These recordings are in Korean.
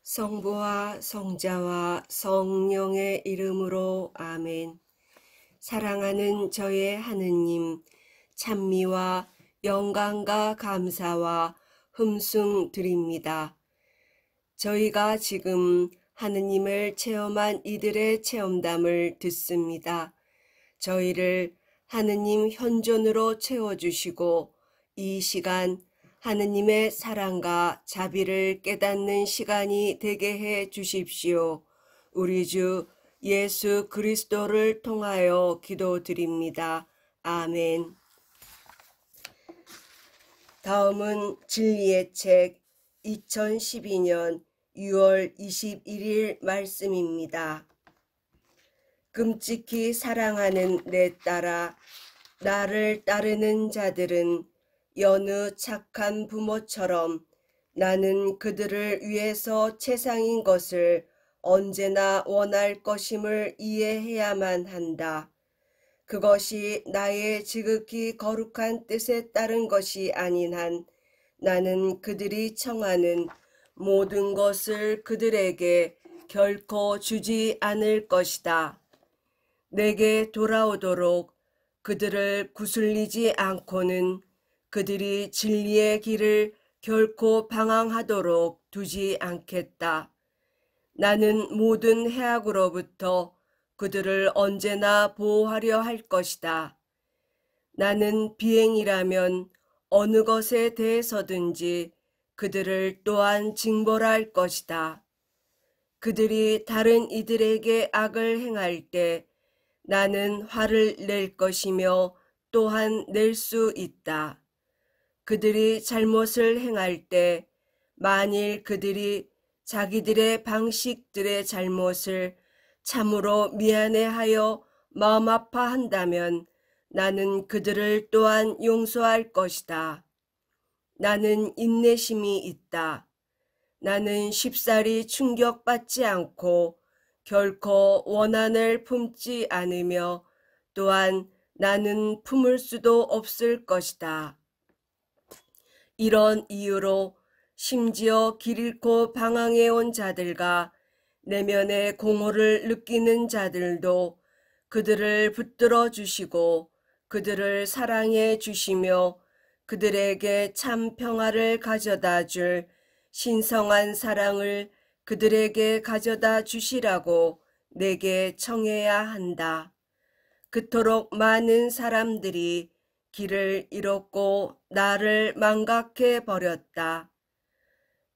성부와 성자와 성령의 이름으로 아멘. 사랑하는 저의 하느님, 찬미와 영광과 감사와 흠숭 드립니다. 저희가 지금 하느님을 체험한 이들의 체험담을 듣습니다. 저희를 하느님 현존으로 채워주시고 이 시간 하느님의 사랑과 자비를 깨닫는 시간이 되게 해 주십시오. 우리 주 예수 그리스도를 통하여 기도드립니다. 아멘. 다음은 진리의 책 2012년 6월 21일 말씀입니다. 끔찍히 사랑하는 내 딸아, 나를 따르는 자들은 여느 착한 부모처럼 나는 그들을 위해서 최상인 것을 언제나 원할 것임을 이해해야만 한다. 그것이 나의 지극히 거룩한 뜻에 따른 것이 아닌 한 나는 그들이 청하는 모든 것을 그들에게 결코 주지 않을 것이다. 내게 돌아오도록 그들을 구슬리지 않고는 그들이 진리의 길을 결코 방황하도록 두지 않겠다. 나는 모든 해악으로부터 그들을 언제나 보호하려 할 것이다. 나는 비행이라면 어느 것에 대해서든지 그들을 또한 징벌할 것이다. 그들이 다른 이들에게 악을 행할 때 나는 화를 낼 것이며 또한 낼 수 있다. 그들이 잘못을 행할 때 만일 그들이 자기들의 방식들의 잘못을 참으로 미안해하여 마음 아파한다면 나는 그들을 또한 용서할 것이다. 나는 인내심이 있다. 나는 쉽사리 충격받지 않고 결코 원한을 품지 않으며 또한 나는 품을 수도 없을 것이다. 이런 이유로 심지어 길 잃고 방황해 온 자들과 내면의 공허를 느끼는 자들도 그들을 붙들어 주시고 그들을 사랑해 주시며 그들에게 참 평화를 가져다 줄 신성한 사랑을 그들에게 가져다 주시라고 내게 청해야 한다. 그토록 많은 사람들이 길을 잃었고 나를 망각해 버렸다.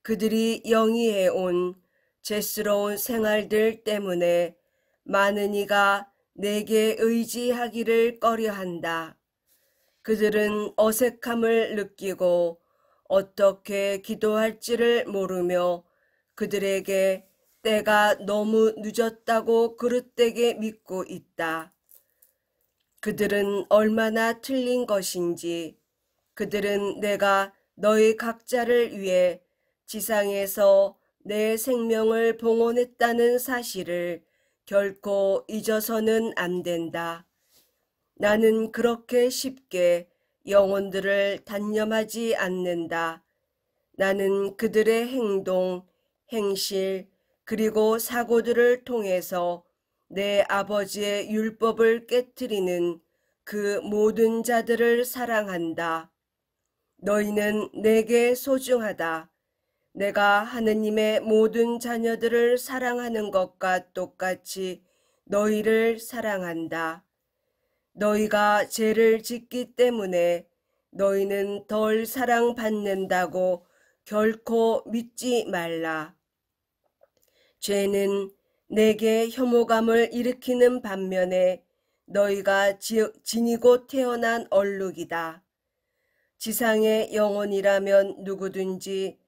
그들이 영위해 온 죄스러운 생활들 때문에 많은 이가 내게 의지하기를 꺼려한다. 그들은 어색함을 느끼고 어떻게 기도할지를 모르며 그들에게 때가 너무 늦었다고 그릇되게 믿고 있다. 그들은 얼마나 틀린 것인지, 그들은 내가 너희 각자를 위해 지상에서 내 생명을 봉헌했다는 사실을 결코 잊어서는 안 된다. 나는 그렇게 쉽게 영혼들을 단념하지 않는다. 나는 그들의 행동, 행실, 그리고 사고들을 통해서 내 아버지의 율법을 깨트리는 그 모든 자들을 사랑한다. 너희는 내게 소중하다. 내가 하느님의 모든 자녀들을 사랑하는 것과 똑같이 너희를 사랑한다. 너희가 죄를 짓기 때문에 너희는 덜 사랑받는다고 결코 믿지 말라. 죄는 내게 혐오감을 일으키는 반면에 너희가 지니고 태어난 얼룩이다. 지상의 영혼이라면 누구든지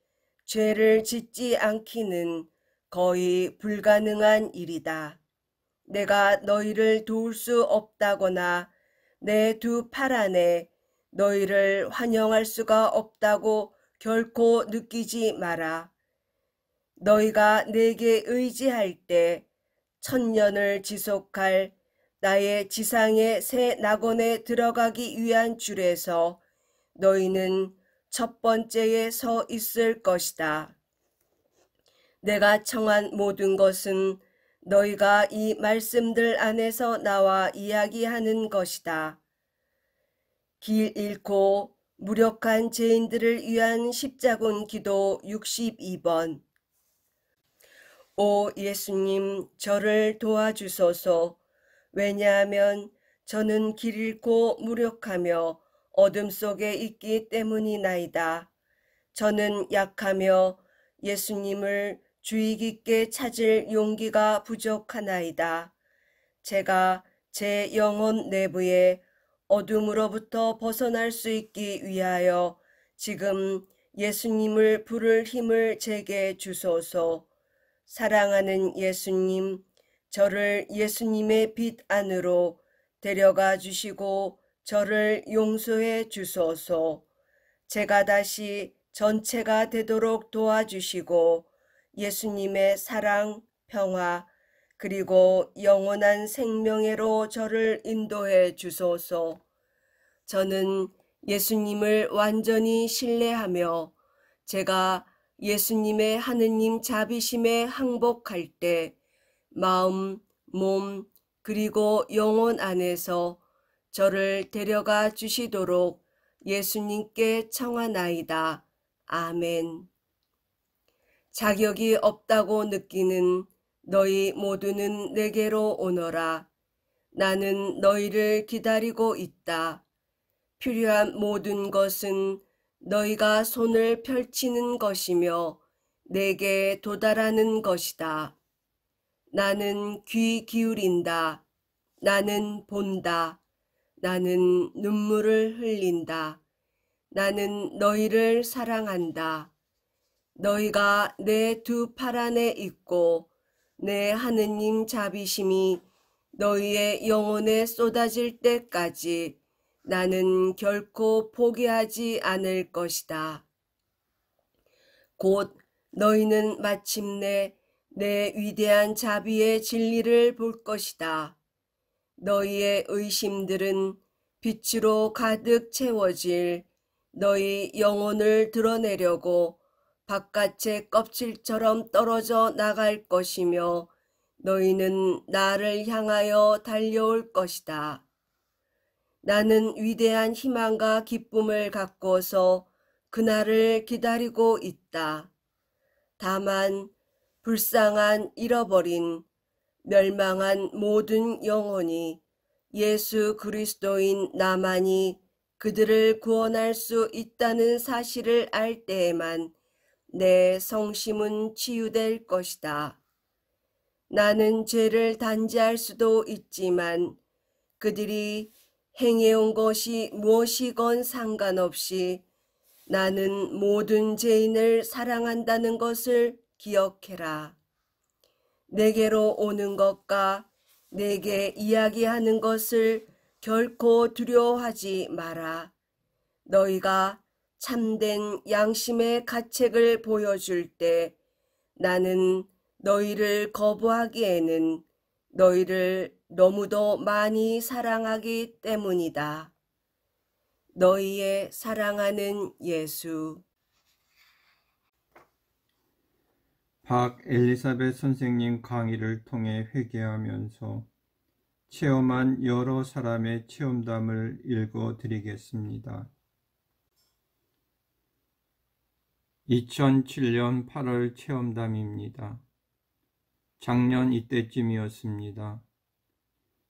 죄를 짓지 않기는 거의 불가능한 일이다. 내가 너희를 도울 수 없다거나 내 두 팔 안에 너희를 환영할 수가 없다고 결코 느끼지 마라. 너희가 내게 의지할 때 천년을 지속할 나의 지상의 새 낙원에 들어가기 위한 줄에서 너희는 첫 번째에 서 있을 것이다. 내가 청한 모든 것은 너희가 이 말씀들 안에서 나와 이야기하는 것이다. 길 잃고 무력한 죄인들을 위한 십자군 기도 62번. 오 예수님, 저를 도와주소서. 왜냐하면 저는 길 잃고 무력하며 어둠 속에 있기 때문이나이다. 저는 약하며 예수님을 주의 깊게 찾을 용기가 부족하나이다. 제가 제 영혼 내부에 어둠으로부터 벗어날 수 있기 위하여 지금 예수님을 부를 힘을 제게 주소서. 사랑하는 예수님, 저를 예수님의 빛 안으로 데려가 주시고 저를 용서해 주소서. 제가 다시 전체가 되도록 도와주시고 예수님의 사랑, 평화, 그리고 영원한 생명회로 저를 인도해 주소서. 저는 예수님을 완전히 신뢰하며 제가 예수님의 하느님 자비심에 항복할 때 마음, 몸, 그리고 영혼 안에서 저를 데려가 주시도록 예수님께 청하나이다. 아멘. 자격이 없다고 느끼는 너희 모두는 내게로 오너라. 나는 너희를 기다리고 있다. 필요한 모든 것은 너희가 손을 펼치는 것이며 내게 도달하는 것이다. 나는 귀 기울인다. 나는 본다. 나는 눈물을 흘린다. 나는 너희를 사랑한다. 너희가 내 두 팔 안에 있고 내 하느님 자비심이 너희의 영혼에 쏟아질 때까지 나는 결코 포기하지 않을 것이다. 곧 너희는 마침내 내 위대한 자비의 진리를 볼 것이다. 너희의 의심들은 빛으로 가득 채워질 너희 영혼을 드러내려고 바깥의 껍질처럼 떨어져 나갈 것이며 너희는 나를 향하여 달려올 것이다. 나는 위대한 희망과 기쁨을 갖고서 그날을 기다리고 있다. 다만 불쌍한 잃어버린 멸망한 모든 영혼이 예수 그리스도인 나만이 그들을 구원할 수 있다는 사실을 알 때에만 내 성심은 치유될 것이다. 나는 죄를 단죄할 수도 있지만 그들이 행해온 것이 무엇이건 상관없이 나는 모든 죄인을 사랑한다는 것을 기억해라. 내게로 오는 것과 내게 이야기하는 것을 결코 두려워하지 마라. 너희가 참된 양심의 가책을 보여줄 때 나는 너희를 거부하기에는 너희를 너무도 많이 사랑하기 때문이다. 너희의 사랑하는 예수. 박 엘리사벳 선생님 강의를 통해 회개하면서 체험한 여러 사람의 체험담을 읽어 드리겠습니다. 2007년 8월 체험담입니다. 작년 이때쯤이었습니다.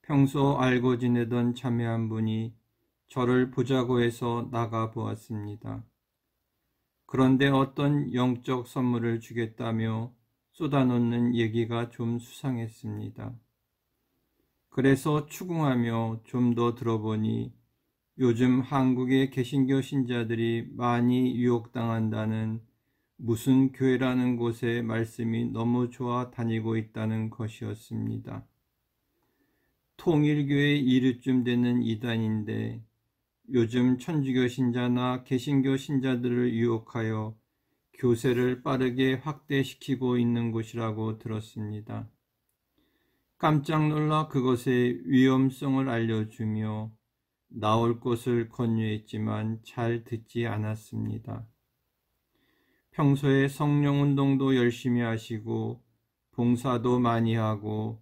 평소 알고 지내던 자매 한 분이 저를 보자고 해서 나가 보았습니다. 그런데 어떤 영적 선물을 주겠다며 쏟아놓는 얘기가 좀 수상했습니다. 그래서 추궁하며 좀 더 들어보니 요즘 한국의 개신교 신자들이 많이 유혹당한다는 무슨 교회라는 곳에 말씀이 너무 좋아 다니고 있다는 것이었습니다. 통일교회 이류쯤 되는 이단인데 요즘 천주교 신자나 개신교 신자들을 유혹하여 교세를 빠르게 확대시키고 있는 곳이라고 들었습니다. 깜짝 놀라 그것의 위험성을 알려주며 나올 것을 권유했지만 잘 듣지 않았습니다. 평소에 성령 운동도 열심히 하시고 봉사도 많이 하고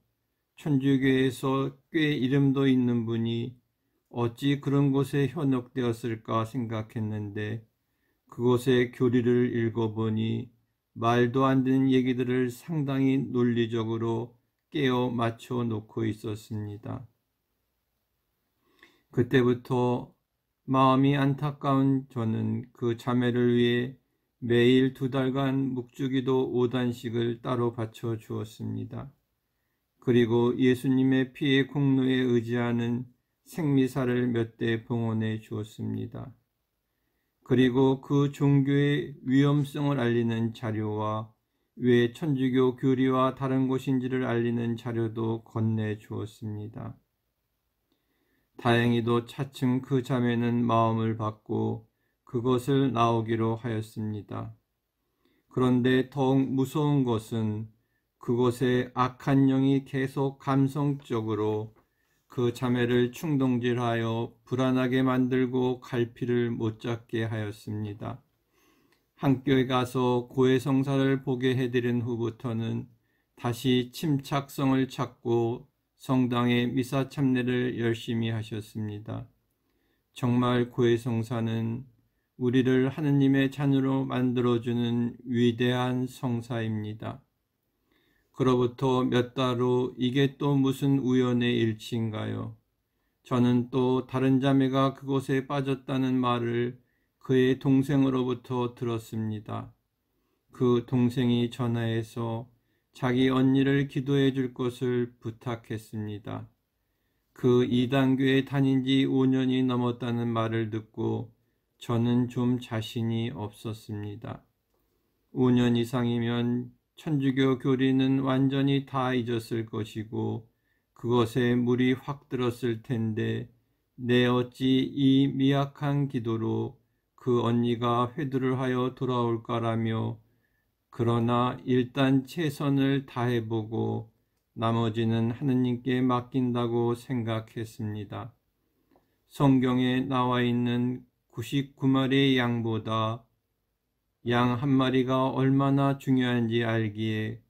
천주교에서 꽤 이름도 있는 분이 어찌 그런 곳에 현혹되었을까 생각했는데 그곳의 교리를 읽어보니 말도 안 되는 얘기들을 상당히 논리적으로 깨어 맞춰 놓고 있었습니다. 그때부터 마음이 안타까운 저는 그 자매를 위해 매일 2달간 묵주기도 5단씩을 따로 바쳐 주었습니다. 그리고 예수님의 피의 공로에 의지하는 생미사를 몇 대 봉헌해 주었습니다. 그리고 그 종교의 위험성을 알리는 자료와 왜 천주교 교리와 다른 곳인지를 알리는 자료도 건네 주었습니다. 다행히도 차츰 그 자매는 마음을 받고 그것을 나오기로 하였습니다. 그런데 더욱 무서운 것은 그곳에 악한 영이 계속 감성적으로 그 자매를 충동질하여 불안하게 만들고 갈피를 못 잡게 하였습니다. 학교에 가서 고해성사를 보게 해드린 후부터는 다시 침착성을 찾고 성당의 미사 참례를 열심히 하셨습니다. 정말 고해성사는 우리를 하느님의 자녀로 만들어주는 위대한 성사입니다. 그로부터 몇 달 후 이게 또 무슨 우연의 일치인가요? 저는 또 다른 자매가 그곳에 빠졌다는 말을 그의 동생으로부터 들었습니다. 그 동생이 전화해서 자기 언니를 기도해 줄 것을 부탁했습니다. 그 이단교에 다닌 지 5년이 넘었다는 말을 듣고 저는 좀 자신이 없었습니다. 5년 이상이면 천주교 교리는 완전히 다 잊었을 것이고 그것에 물이 확 들었을 텐데 내 어찌 이 미약한 기도로 그 언니가 회개를 하여 돌아올까라며 그러나 일단 최선을 다해보고 나머지는 하느님께 맡긴다고 생각했습니다. 성경에 나와 있는 99마리의 양보다 양 한 마리가 얼마나 중요한지 알기에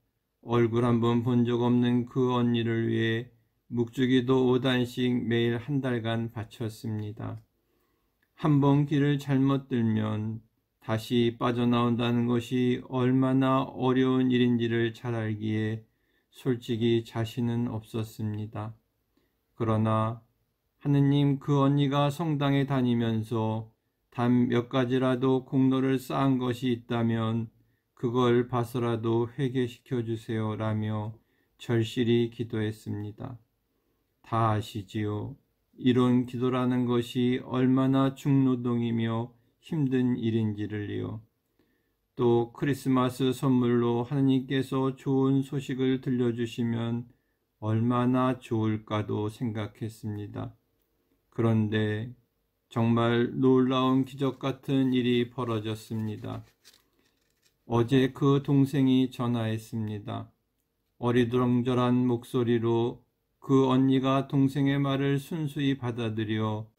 얼굴 한번 본 적 없는 그 언니를 위해 묵주기도 5단씩 매일 1달간 바쳤습니다. 한번 길을 잘못 들면 다시 빠져나온다는 것이 얼마나 어려운 일인지를 잘 알기에 솔직히 자신은 없었습니다. 그러나 하느님 그 언니가 성당에 다니면서 단 몇 가지라도 공로를 쌓은 것이 있다면 그걸 봐서라도 회개시켜 주세요 라며 절실히 기도했습니다. 다 아시지요? 이런 기도라는 것이 얼마나 중노동이며 힘든 일인지를요. 또 크리스마스 선물로 하느님께서 좋은 소식을 들려주시면 얼마나 좋을까도 생각했습니다. 그런데 정말 놀라운 기적 같은 일이 벌어졌습니다. 어제 그 동생이 전화했습니다. 어리둥절한 목소리로 그 언니가 동생의 말을 순수히 받아들여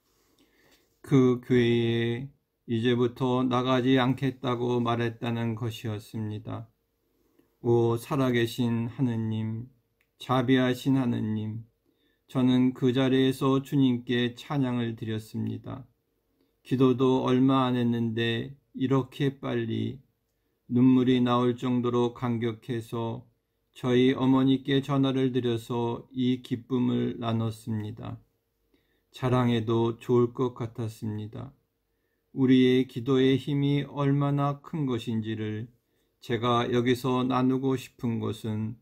그 교회에 이제부터 나가지 않겠다고 말했다는 것이었습니다. 오 살아계신 하느님, 자비하신 하느님, 저는 그 자리에서 주님께 찬양을 드렸습니다. 기도도 얼마 안 했는데 이렇게 빨리 눈물이 나올 정도로 감격해서 저희 어머니께 전화를 드려서 이 기쁨을 나눴습니다. 자랑해도 좋을 것 같았습니다. 우리의 기도의 힘이 얼마나 큰 것인지를 제가 여기서 나누고 싶은 것은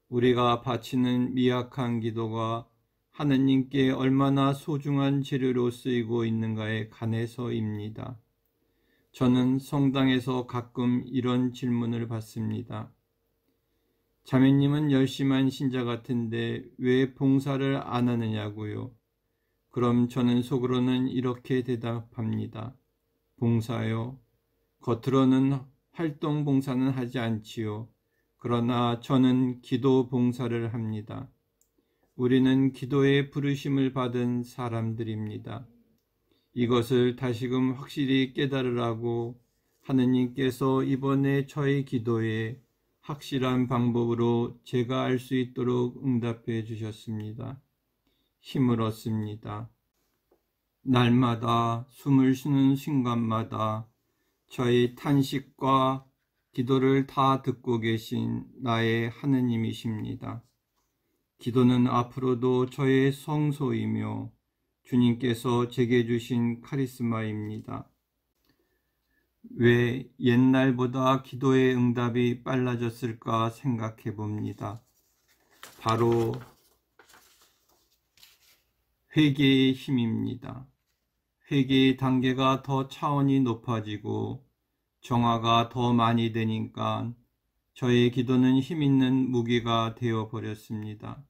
우리가 바치는 미약한 기도가 하느님께 얼마나 소중한 재료로 쓰이고 있는가에 관해서입니다. 저는 성당에서 가끔 이런 질문을 받습니다. 자매님은 열심한 신자 같은데 왜 봉사를 안 하느냐고요? 그럼 저는 속으로는 이렇게 대답합니다. 봉사요? 겉으로는 활동 봉사는 하지 않지요. 그러나 저는 기도 봉사를 합니다. 우리는 기도의 부르심을 받은 사람들입니다. 이것을 다시금 확실히 깨달으라고 하느님께서 이번에 저의 기도에 확실한 방법으로 제가 알 수 있도록 응답해 주셨습니다. 힘을 얻습니다. 날마다 숨을 쉬는 순간마다 저의 탄식과 기도를 다 듣고 계신 나의 하느님이십니다. 기도는 앞으로도 저의 성소이며 주님께서 제게 주신 카리스마입니다. 왜 옛날보다 기도의 응답이 빨라졌을까 생각해 봅니다. 바로 회개의 힘입니다. 회개의 단계가 더 차원이 높아지고 정화가 더 많이 되니까 저의 기도는 힘있는 무기가 되어버렸습니다.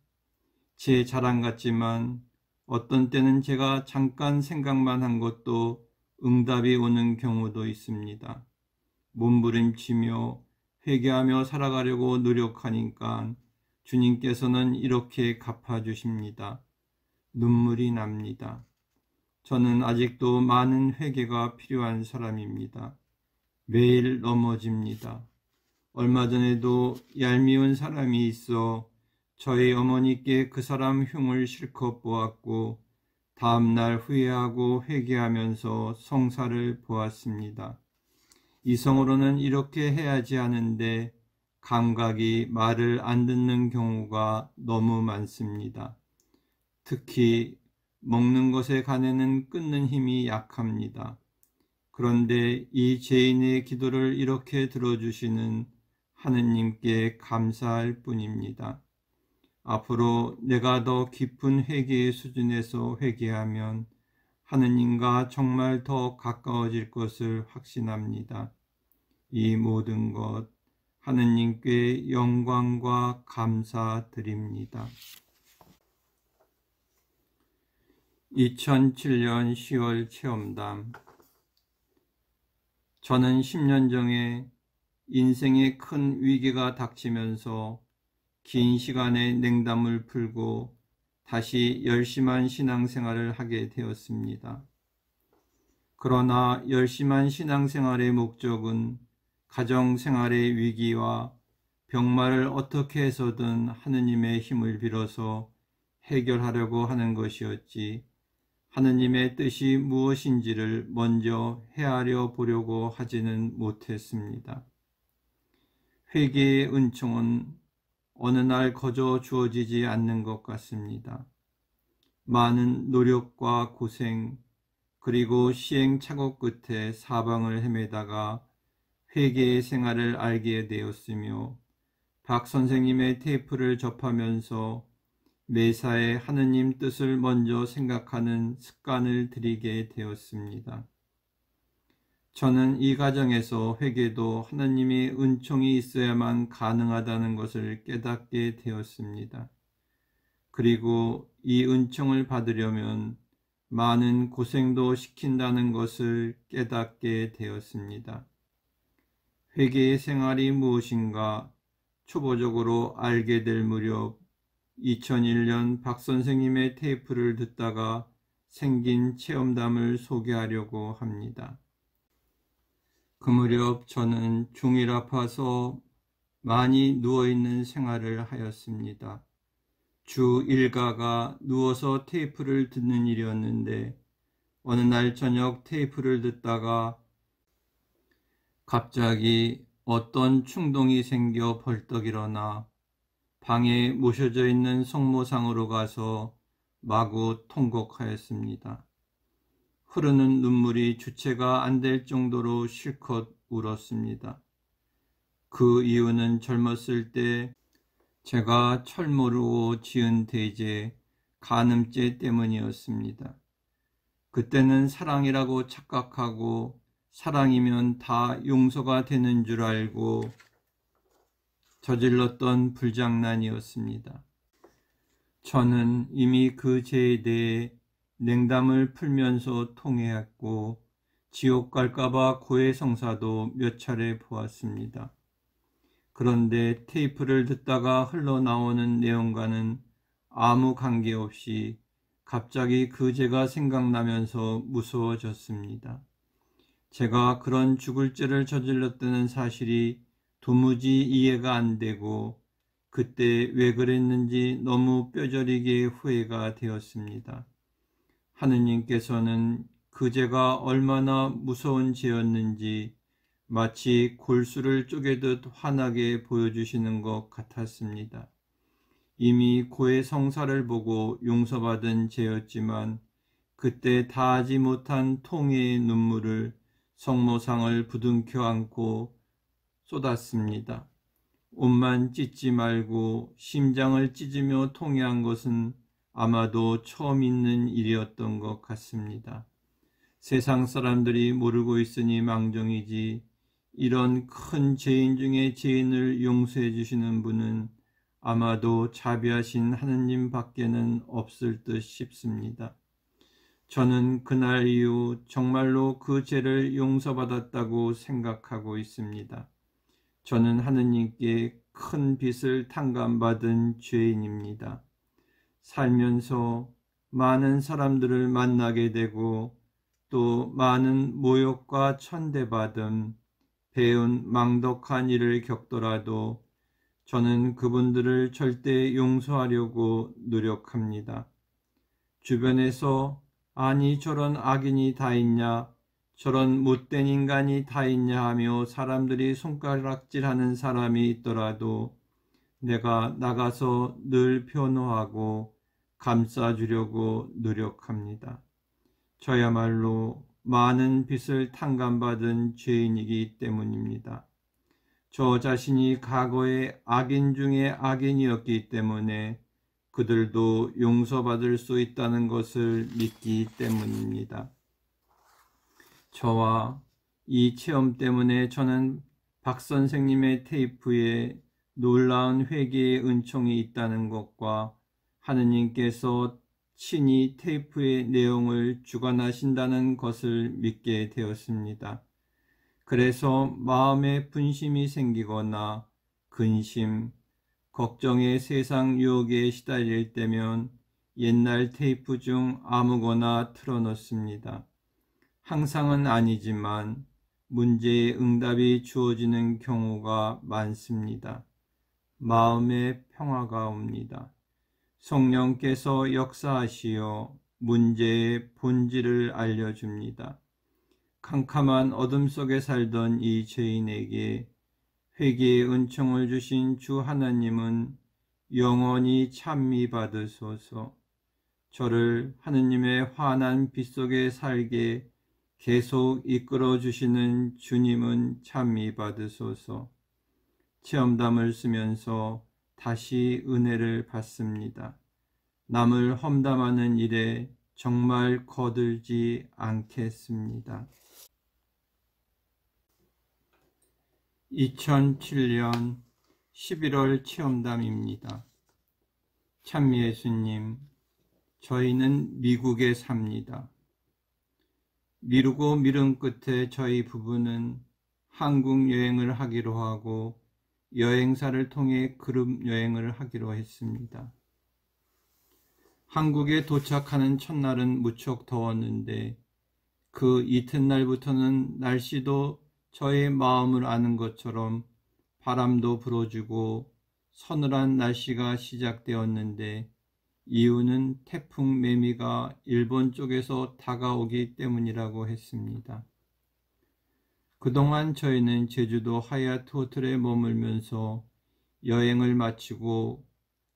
제 자랑 같지만 어떤 때는 제가 잠깐 생각만 한 것도 응답이 오는 경우도 있습니다. 몸부림치며 회개하며 살아가려고 노력하니까 주님께서는 이렇게 갚아주십니다. 눈물이 납니다. 저는 아직도 많은 회개가 필요한 사람입니다. 매일 넘어집니다. 얼마 전에도 얄미운 사람이 있어 저희 어머니께 그 사람 흉을 실컷 보았고 다음날 후회하고 회개하면서 성사를 보았습니다. 이성으로는 이렇게 해야지 하는데 감각이 말을 안 듣는 경우가 너무 많습니다. 특히 먹는 것에 관해는 끊는 힘이 약합니다. 그런데 이 죄인의 기도를 이렇게 들어주시는 하느님께 감사할 뿐입니다. 앞으로 내가 더 깊은 회개의 수준에서 회개하면 하느님과 정말 더 가까워질 것을 확신합니다. 이 모든 것 하느님께 영광과 감사드립니다. 2007년 10월 체험담. 저는 10년 전에 인생에 큰 위기가 닥치면서 긴 시간의 냉담을 풀고 다시 열심한 신앙생활을 하게 되었습니다. 그러나 열심한 신앙생활의 목적은 가정생활의 위기와 병마를 어떻게 해서든 하느님의 힘을 빌어서 해결하려고 하는 것이었지, 하느님의 뜻이 무엇인지를 먼저 헤아려 보려고 하지는 못했습니다. 회개의 은총은 어느 날 거저 주어지지 않는 것 같습니다. 많은 노력과 고생, 그리고 시행착오 끝에 사방을 헤매다가 회개의 생활을 알게 되었으며 박 선생님의 테이프를 접하면서 매사에 하느님 뜻을 먼저 생각하는 습관을 들이게 되었습니다. 저는 이 과정에서 회개도 하느님의 은총이 있어야만 가능하다는 것을 깨닫게 되었습니다. 그리고 이 은총을 받으려면 많은 고생도 시킨다는 것을 깨닫게 되었습니다. 회개의 생활이 무엇인가 초보적으로 알게 될 무렵 2001년 박 선생님의 테이프를 듣다가 생긴 체험담을 소개하려고 합니다. 그 무렵 저는 중일 아파서 많이 누워있는 생활을 하였습니다. 주 일가가 누워서 테이프를 듣는 일이었는데 어느 날 저녁 테이프를 듣다가 갑자기 어떤 충동이 생겨 벌떡 일어나 방에 모셔져 있는 성모상으로 가서 마구 통곡하였습니다. 흐르는 눈물이 주체가 안 될 정도로 실컷 울었습니다. 그 이유는 젊었을 때 제가 철 모르고 지은 대죄, 간음죄 때문이었습니다. 그때는 사랑이라고 착각하고 사랑이면 다 용서가 되는 줄 알고 저질렀던 불장난이었습니다. 저는 이미 그 죄에 대해 냉담을 풀면서 통회했고 지옥 갈까봐 고해성사도 몇 차례 보았습니다. 그런데 테이프를 듣다가 흘러나오는 내용과는 아무 관계없이 갑자기 그 죄가 생각나면서 무서워졌습니다. 제가 그런 죽을 죄를 저질렀다는 사실이 도무지 이해가 안 되고 그때 왜 그랬는지 너무 뼈저리게 후회가 되었습니다. 하느님께서는 그 죄가 얼마나 무서운 죄였는지 마치 골수를 쪼개듯 환하게 보여주시는 것 같았습니다. 이미 고의 성사를 보고 용서받은 죄였지만 그때 다하지 못한 통회의 눈물을 성모상을 부둥켜 안고 쏟았습니다. 옷만 찢지 말고 심장을 찢으며 통회한 것은 아마도 처음 있는 일이었던 것 같습니다. 세상 사람들이 모르고 있으니 망정이지 이런 큰 죄인 중에 죄인을 용서해 주시는 분은 아마도 자비하신 하느님 밖에는 없을 듯 싶습니다. 저는 그날 이후 정말로 그 죄를 용서받았다고 생각하고 있습니다. 저는 하느님께 큰 빚을 탕감받은 죄인입니다. 살면서 많은 사람들을 만나게 되고 또 많은 모욕과 천대받음, 배운 망덕한 일을 겪더라도 저는 그분들을 절대 용서하려고 노력합니다. 주변에서 아니 저런 악인이 다 있냐, 저런 못된 인간이 다 있냐 하며 사람들이 손가락질하는 사람이 있더라도 내가 나가서 늘 변호하고 감싸주려고 노력합니다. 저야말로 많은 빚을 탕감받은 죄인이기 때문입니다. 저 자신이 과거에 악인 중에 악인이었기 때문에 그들도 용서받을 수 있다는 것을 믿기 때문입니다. 저와 이 체험 때문에 저는 박 선생님의 테이프에 놀라운 회개의 은총이 있다는 것과 하느님께서 친히 테이프의 내용을 주관하신다는 것을 믿게 되었습니다. 그래서 마음에 분심이 생기거나 근심, 걱정의 세상 유혹에 시달릴 때면 옛날 테이프 중 아무거나 틀어놓습니다. 항상은 아니지만 문제의 응답이 주어지는 경우가 많습니다. 마음의 평화가 옵니다. 성령께서 역사하시어 문제의 본질을 알려줍니다. 캄캄한 어둠 속에 살던 이 죄인에게 회개의 은총을 주신 주 하나님은 영원히 찬미 받으소서. 저를 하느님의 환한 빛 속에 살게 계속 이끌어 주시는 주님은 찬미 받으소서. 체험담을 쓰면서 다시 은혜를 받습니다. 남을 험담하는 일에 정말 거들지 않겠습니다. 2007년 11월 체험담입니다. 찬미 예수님, 저희는 미국에 삽니다. 미루고 미룬 끝에 저희 부부는 한국 여행을 하기로 하고 여행사를 통해 그룹 여행을 하기로 했습니다. 한국에 도착하는 첫날은 무척 더웠는데 그 이튿날부터는 날씨도 저의 마음을 아는 것처럼 바람도 불어주고 서늘한 날씨가 시작되었는데 이유는 태풍 매미가 일본 쪽에서 다가오기 때문이라고 했습니다. 그동안 저희는 제주도 하얏트 호텔에 머물면서 여행을 마치고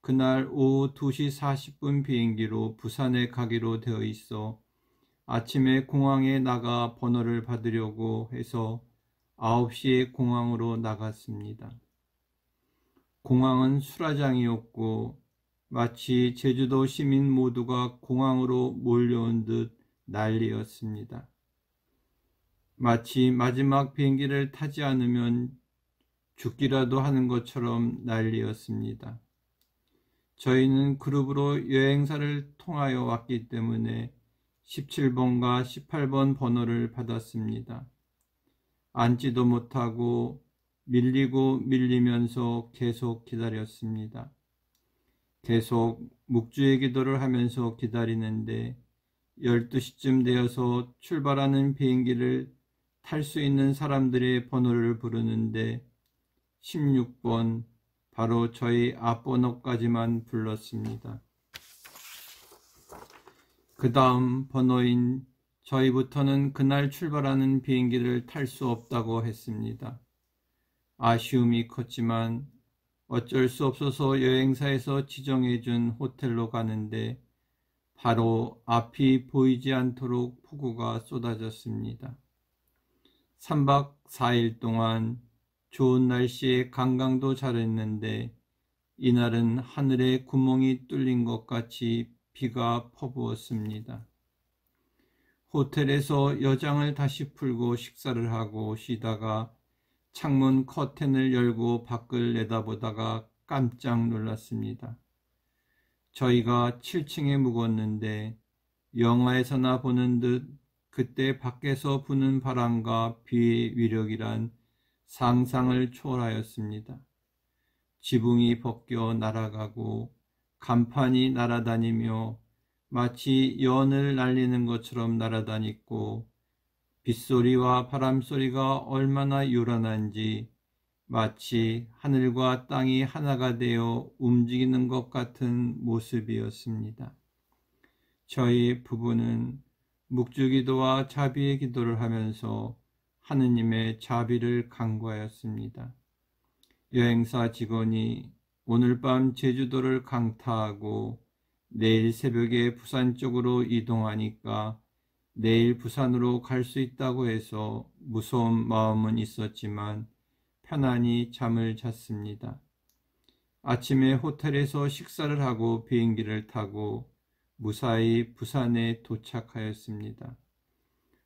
그날 오후 2시 40분 비행기로 부산에 가기로 되어 있어 아침에 공항에 나가 번호를 받으려고 해서 9시에 공항으로 나갔습니다. 공항은 수라장이었고 마치 제주도 시민 모두가 공항으로 몰려온 듯 난리였습니다. 마치 마지막 비행기를 타지 않으면 죽기라도 하는 것처럼 난리였습니다. 저희는 그룹으로 여행사를 통하여 왔기 때문에 17번과 18번 번호를 받았습니다. 앉지도 못하고 밀리고 밀리면서 계속 기다렸습니다. 계속 묵주의 기도를 하면서 기다리는데 12시쯤 되어서 출발하는 비행기를 탈 수 있는 사람들의 번호를 부르는데 16번, 바로 저희 앞번호까지만 불렀습니다. 그 다음 번호인 저희부터는 그날 출발하는 비행기를 탈 수 없다고 했습니다. 아쉬움이 컸지만 어쩔 수 없어서 여행사에서 지정해준 호텔로 가는데 바로 앞이 보이지 않도록 폭우가 쏟아졌습니다. 3박 4일 동안 좋은 날씨에 관광도 잘했는데 이날은 하늘에 구멍이 뚫린 것 같이 비가 퍼부었습니다. 호텔에서 여장을 다시 풀고 식사를 하고 쉬다가 창문 커튼을 열고 밖을 내다보다가 깜짝 놀랐습니다. 저희가 7층에 묵었는데 영화에서나 보는 듯 그때 밖에서 부는 바람과 비의 위력이란 상상을 초월하였습니다. 지붕이 벗겨 날아가고 간판이 날아다니며 마치 연을 날리는 것처럼 날아다니고 빗소리와 바람소리가 얼마나 요란한지 마치 하늘과 땅이 하나가 되어 움직이는 것 같은 모습이었습니다. 저희 부부는 묵주기도와 자비의 기도를 하면서 하느님의 자비를 간구하였습니다. 여행사 직원이 오늘 밤 제주도를 강타하고 내일 새벽에 부산 쪽으로 이동하니까 내일 부산으로 갈 수 있다고 해서 무서운 마음은 있었지만 편안히 잠을 잤습니다. 아침에 호텔에서 식사를 하고 비행기를 타고 무사히 부산에 도착하였습니다.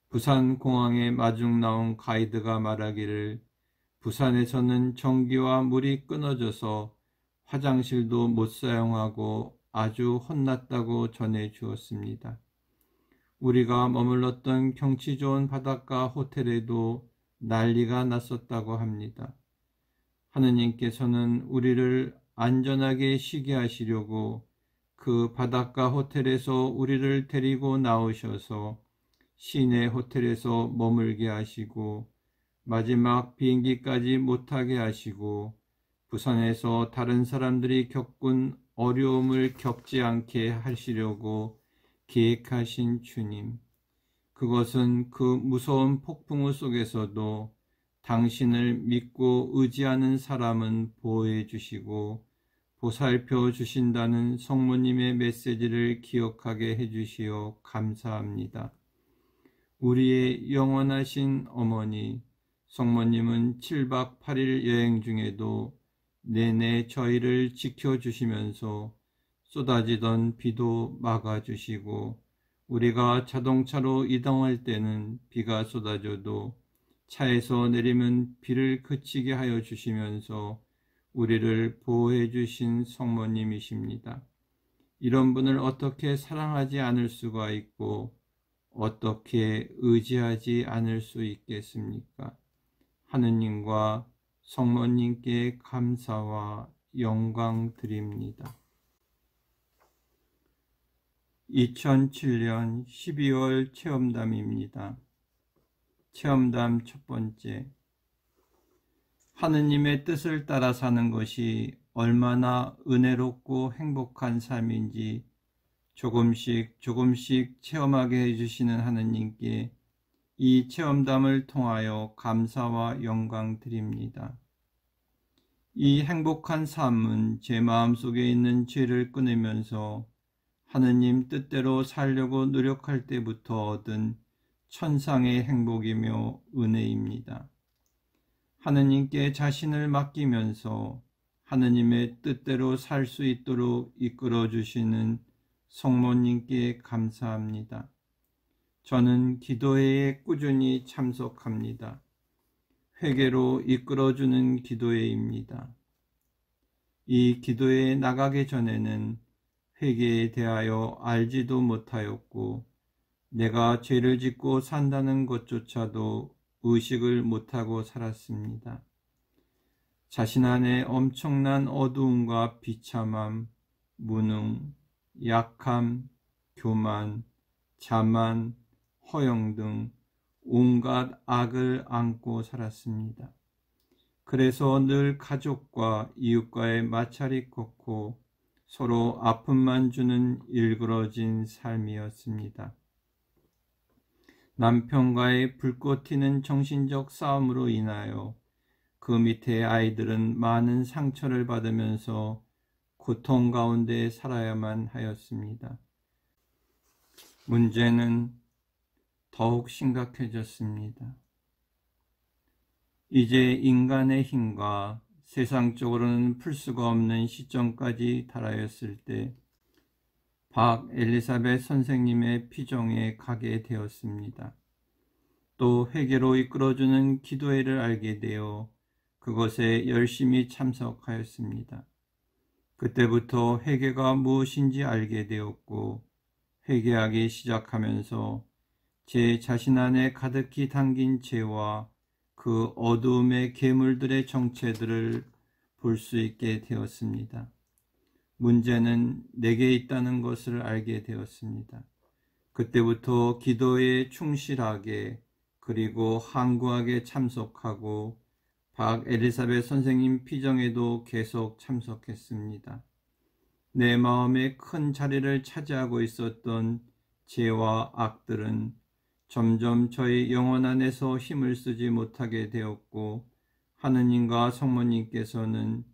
부산 공항에 마중 나온 가이드가 말하기를 부산에서는 전기와 물이 끊어져서 화장실도 못 사용하고 아주 혼났다고 전해 주었습니다. 우리가 머물렀던 경치 좋은 바닷가 호텔에도 난리가 났었다고 합니다. 하느님께서는 우리를 안전하게 쉬게 하시려고 그 바닷가 호텔에서 우리를 데리고 나오셔서 시내 호텔에서 머물게 하시고 마지막 비행기까지 못 타게 하시고 부산에서 다른 사람들이 겪은 어려움을 겪지 않게 하시려고 계획하신 주님, 그것은 그 무서운 폭풍우 속에서도 당신을 믿고 의지하는 사람은 보호해 주시고 보살펴 주신다는 성모님의 메시지를 기억하게 해주시어 감사합니다. 우리의 영원하신 어머니 성모님은 7박 8일 여행 중에도 내내 저희를 지켜주시면서 쏟아지던 비도 막아주시고 우리가 자동차로 이동할 때는 비가 쏟아져도 차에서 내리면 비를 그치게 하여 주시면서 우리를 보호해 주신 성모님이십니다. 이런 분을 어떻게 사랑하지 않을 수가 있고 어떻게 의지하지 않을 수 있겠습니까? 하느님과 성모님께 감사와 영광 드립니다. 2007년 12월 체험담입니다. 체험담 첫 번째. 하느님의 뜻을 따라 사는 것이 얼마나 은혜롭고 행복한 삶인지 조금씩 체험하게 해주시는 하느님께 이 체험담을 통하여 감사와 영광 드립니다. 이 행복한 삶은 제 마음속에 있는 죄를 끊으면서 하느님 뜻대로 살려고 노력할 때부터 얻은 천상의 행복이며 은혜입니다. 하느님께 자신을 맡기면서 하느님의 뜻대로 살 수 있도록 이끌어 주시는 성모님께 감사합니다. 저는 기도회에 꾸준히 참석합니다. 회개로 이끌어주는 기도회입니다. 이 기도회에 나가기 전에는 회개에 대하여 알지도 못하였고 내가 죄를 짓고 산다는 것조차도 의식을 못하고 살았습니다. 자신 안에 엄청난 어두움과 비참함, 무능, 약함, 교만, 자만, 허영 등 온갖 악을 안고 살았습니다. 그래서 늘 가족과 이웃과의 마찰이 컸고 서로 아픔만 주는 일그러진 삶이었습니다. 남편과의 불꽃 튀는 정신적 싸움으로 인하여 그 밑에 아이들은 많은 상처를 받으면서 고통 가운데 살아야만 하였습니다. 문제는 더욱 심각해졌습니다. 이제 인간의 힘과 세상적으로는 풀 수가 없는 시점까지 달하였을 때 박 엘리사벳 선생님의 피정에 가게 되었습니다. 또 회개로 이끌어주는 기도회를 알게 되어 그것에 열심히 참석하였습니다. 그때부터 회개가 무엇인지 알게 되었고 회개하기 시작하면서 제 자신 안에 가득히 담긴 죄와 그 어두움의 괴물들의 정체들을 볼 수 있게 되었습니다. 문제는 내게 있다는 것을 알게 되었습니다. 그때부터 기도에 충실하게 그리고 항구하게 참석하고 박 엘리사벳 선생님 피정에도 계속 참석했습니다. 내 마음에 큰 자리를 차지하고 있었던 죄와 악들은 점점 저의 영혼 안에서 힘을 쓰지 못하게 되었고 하느님과 성모님께서는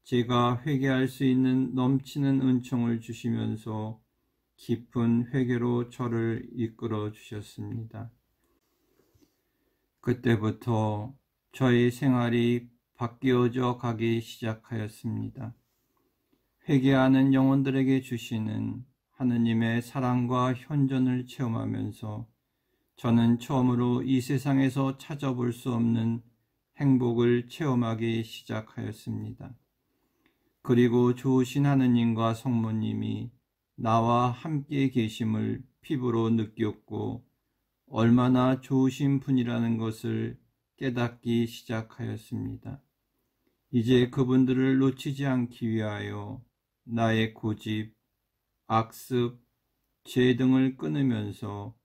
제가 회개할 수 있는 넘치는 은총을 주시면서 깊은 회개로 저를 이끌어 주셨습니다. 그때부터 저의 생활이 바뀌어져 가기 시작하였습니다. 회개하는 영혼들에게 주시는 하느님의 사랑과 현존을 체험하면서 저는 처음으로 이 세상에서 찾아볼 수 없는 행복을 체험하기 시작하였습니다. 그리고 좋으신 하느님과 성모님이 나와 함께 계심을 피부로 느꼈고 얼마나 좋으신 분이라는 것을 깨닫기 시작하였습니다. 이제 그분들을 놓치지 않기 위하여 나의 고집, 악습, 죄 등을 끊으면서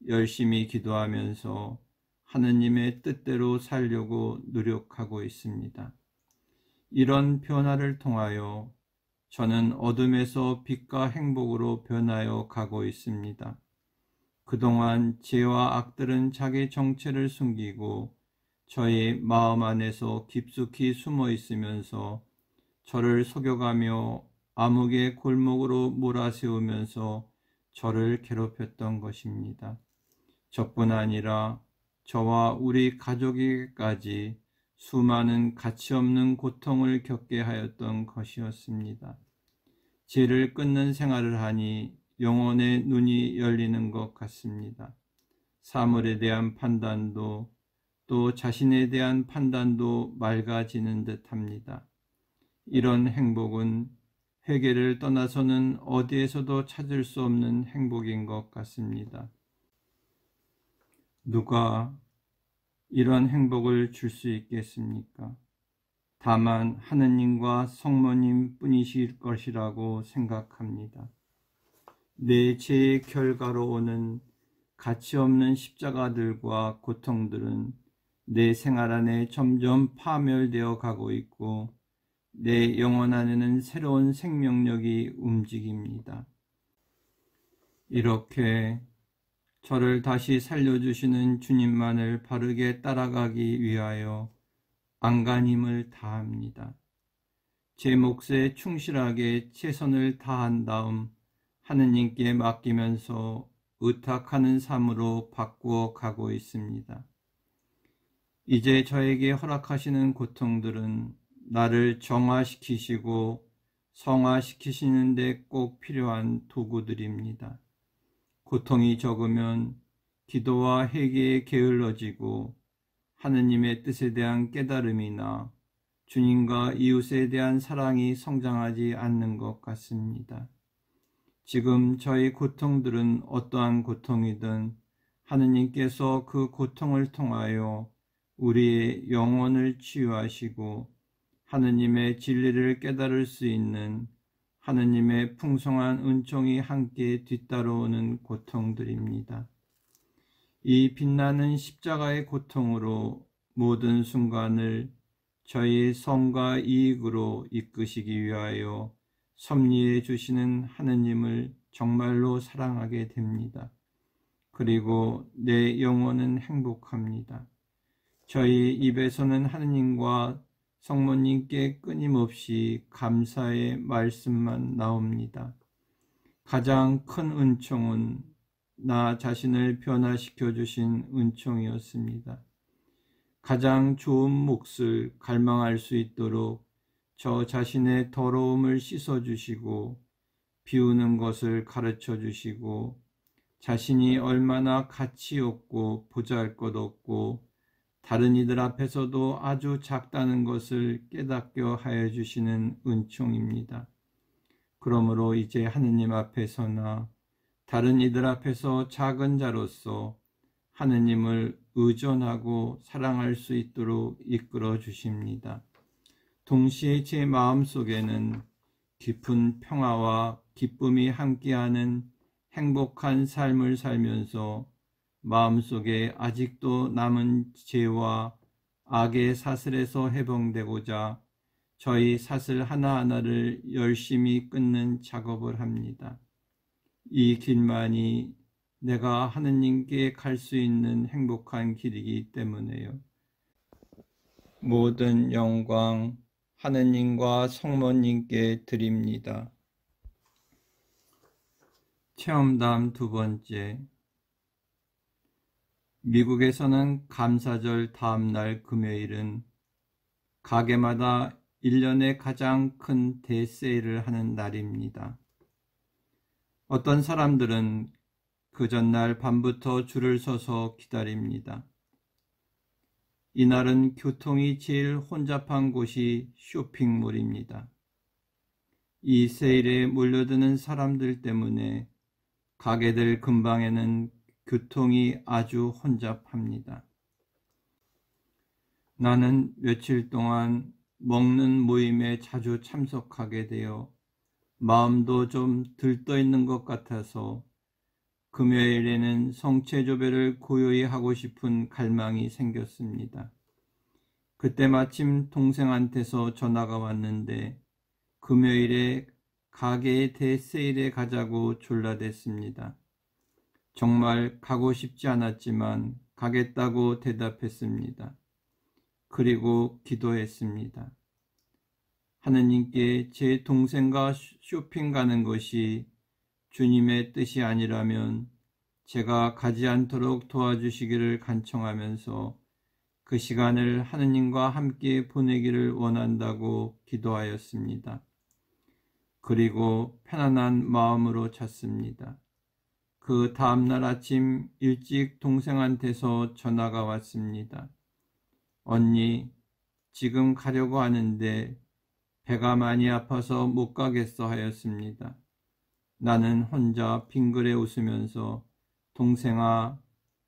열심히 기도하면서 하느님의 뜻대로 살려고 노력하고 있습니다. 이런 변화를 통하여 저는 어둠에서 빛과 행복으로 변하여 가고 있습니다. 그동안 죄와 악들은 자기 정체를 숨기고 저의 마음 안에서 깊숙이 숨어 있으면서 저를 속여가며 암흑의 골목으로 몰아세우면서 저를 괴롭혔던 것입니다. 저뿐 아니라 저와 우리 가족에게까지 수많은 가치없는 고통을 겪게 하였던 것이었습니다. 죄를 끊는 생활을 하니 영혼의 눈이 열리는 것 같습니다. 사물에 대한 판단도 또 자신에 대한 판단도 맑아지는 듯합니다. 이런 행복은 회개를 떠나서는 어디에서도 찾을 수 없는 행복인 것 같습니다. 누가 이런 행복을 줄 수 있겠습니까? 다만 하느님과 성모님 뿐이실 것이라고 생각합니다. 내 죄의 결과로 오는 가치없는 십자가들과 고통들은 내 생활 안에 점점 파멸되어 가고 있고 내 영혼 안에는 새로운 생명력이 움직입니다. 이렇게 저를 다시 살려주시는 주님만을 바르게 따라가기 위하여 안간힘을 다합니다. 제 몫에 충실하게 최선을 다한 다음 하느님께 맡기면서 의탁하는 삶으로 바꾸어 가고 있습니다. 이제 저에게 허락하시는 고통들은 나를 정화시키시고 성화시키시는 데 꼭 필요한 도구들입니다. 고통이 적으면 기도와 회개에 게을러지고 하느님의 뜻에 대한 깨달음이나 주님과 이웃에 대한 사랑이 성장하지 않는 것 같습니다. 지금 저희 고통들은 어떠한 고통이든 하느님께서 그 고통을 통하여 우리의 영혼을 치유하시고 하느님의 진리를 깨달을 수 있는 하느님의 풍성한 은총이 함께 뒤따라오는 고통들입니다. 이 빛나는 십자가의 고통으로 모든 순간을 저희 성과 이익으로 이끄시기 위하여 섭리해 주시는 하느님을 정말로 사랑하게 됩니다. 그리고 내 영혼은 행복합니다. 저희 입에서는 하느님과 성모님께 끊임없이 감사의 말씀만 나옵니다. 가장 큰 은총은 나 자신을 변화시켜 주신 은총이었습니다. 가장 좋은 몫을 갈망할 수 있도록 저 자신의 더러움을 씻어주시고 비우는 것을 가르쳐 주시고 자신이 얼마나 가치 없고 보잘것없고 다른 이들 앞에서도 아주 작다는 것을 깨닫게 하여 주시는 은총입니다. 그러므로 이제 하느님 앞에서나 다른 이들 앞에서 작은 자로서 하느님을 의존하고 사랑할 수 있도록 이끌어 주십니다. 동시에 제 마음속에는 깊은 평화와 기쁨이 함께하는 행복한 삶을 살면서 마음속에 아직도 남은 죄와 악의 사슬에서 해방되고자 저희 사슬 하나하나를 열심히 끊는 작업을 합니다. 이 길만이 내가 하느님께 갈 수 있는 행복한 길이기 때문에요. 모든 영광 하느님과 성모님께 드립니다. 체험담 두 번째. 미국에서는 감사절 다음날 금요일은 가게마다 1년의 가장 큰 대세일을 하는 날입니다. 어떤 사람들은 그 전날 밤부터 줄을 서서 기다립니다. 이날은 교통이 제일 혼잡한 곳이 쇼핑몰입니다. 이 세일에 몰려드는 사람들 때문에 가게들 근방에는 교통이 아주 혼잡합니다. 나는 며칠 동안 먹는 모임에 자주 참석하게 되어 마음도 좀 들떠 있는 것 같아서 금요일에는 성체조배를 고요히 하고 싶은 갈망이 생겼습니다. 그때 마침 동생한테서 전화가 왔는데 금요일에 가게의 대세일에 가자고 졸라댔습니다. 정말 가고 싶지 않았지만 가겠다고 대답했습니다. 그리고 기도했습니다. 하느님께 제 동생과 쇼핑 가는 것이 주님의 뜻이 아니라면 제가 가지 않도록 도와주시기를 간청하면서 그 시간을 하느님과 함께 보내기를 원한다고 기도하였습니다. 그리고 편안한 마음으로 잤습니다. 그 다음날 아침 일찍 동생한테서 전화가 왔습니다. 언니, 지금 가려고 하는데 배가 많이 아파서 못 가겠어 하였습니다. 나는 혼자 빙그레 웃으면서 동생아,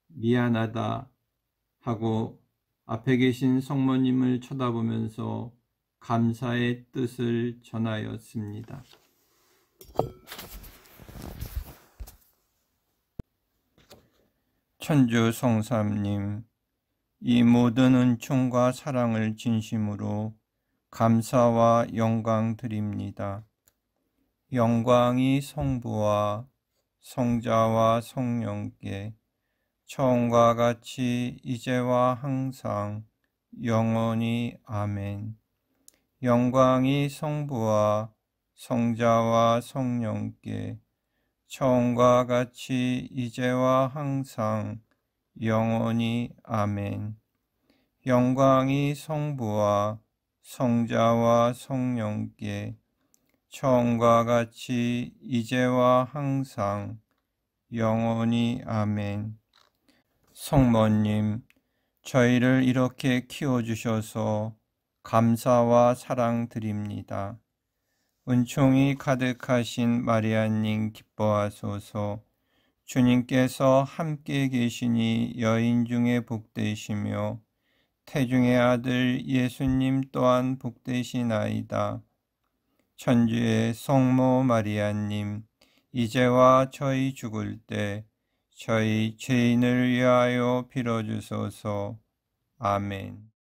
미안하다 하고 앞에 계신 성모님을 쳐다보면서 감사의 뜻을 전하였습니다. 천주 성삼님, 이 모든 은총과 사랑을 진심으로 감사와 영광 드립니다. 영광이 성부와 성자와 성령께 처음과 같이 이제와 항상 영원히 아멘. 영광이 성부와 성자와 성령께 처음과 같이 이제와 항상 영원히 아멘. 영광이 성부와 성자와 성령께 처음과 같이 이제와 항상 영원히 아멘. 성모님, 저희를 이렇게 키워주셔서 감사와 사랑 드립니다. 은총이 가득하신 마리아님 기뻐하소서. 주님께서 함께 계시니 여인 중에 복되시며 태중의 아들 예수님 또한 복되시나이다. 천주의 성모 마리아님, 이제와 저희 죽을 때 저희 죄인을 위하여 빌어주소서. 아멘.